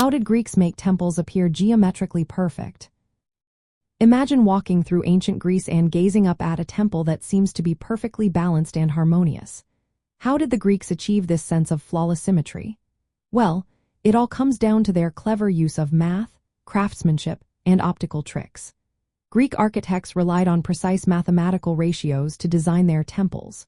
How did Greeks make temples appear geometrically perfect? Imagine walking through ancient Greece and gazing up at a temple that seems to be perfectly balanced and harmonious. How did the Greeks achieve this sense of flawless symmetry? Well, it all comes down to their clever use of math, craftsmanship, and optical tricks. Greek architects relied on precise mathematical ratios to design their temples.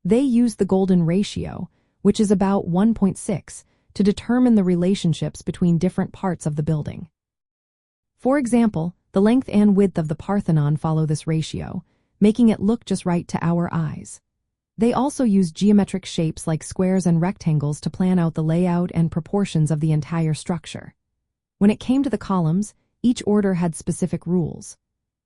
They used the golden ratio, which is about 1.6, to determine the relationships between different parts of the building. For example, the length and width of the Parthenon follow this ratio, making it look just right to our eyes. They also used geometric shapes like squares and rectangles to plan out the layout and proportions of the entire structure. When it came to the columns, each order had specific rules.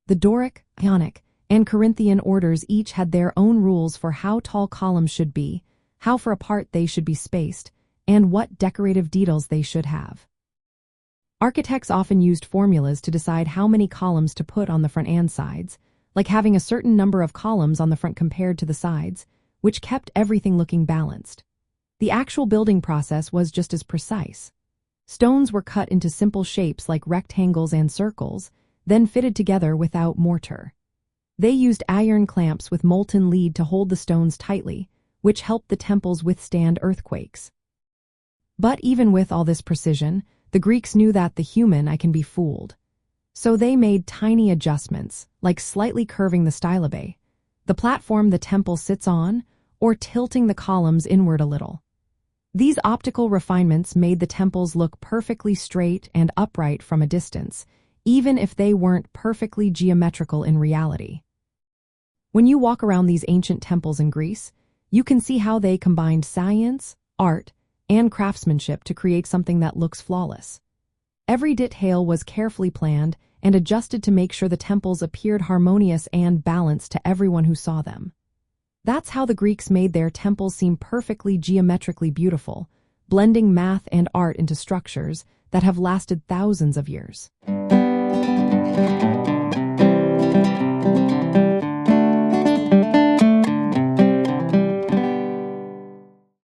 The Doric, Ionic, and Corinthian orders each had their own rules for how tall columns should be, how far apart they should be spaced, and what decorative details they should have. Architects often used formulas to decide how many columns to put on the front and sides, like having a certain number of columns on the front compared to the sides, which kept everything looking balanced. The actual building process was just as precise. Stones were cut into simple shapes like rectangles and circles, then fitted together without mortar. They used iron clamps with molten lead to hold the stones tightly, which helped the temples withstand earthquakes. But even with all this precision, the Greeks knew that the human eye can be fooled. So they made tiny adjustments, like slightly curving the stylobe, the platform the temple sits on, or tilting the columns inward a little. These optical refinements made the temples look perfectly straight and upright from a distance, even if they weren't perfectly geometrical in reality. When you walk around these ancient temples in Greece, you can see how they combined science, art, and craftsmanship to create something that looks flawless. Every detail was carefully planned and adjusted to make sure the temples appeared harmonious and balanced to everyone who saw them. That's how the Greeks made their temples seem perfectly geometrically beautiful, blending math and art into structures that have lasted thousands of years.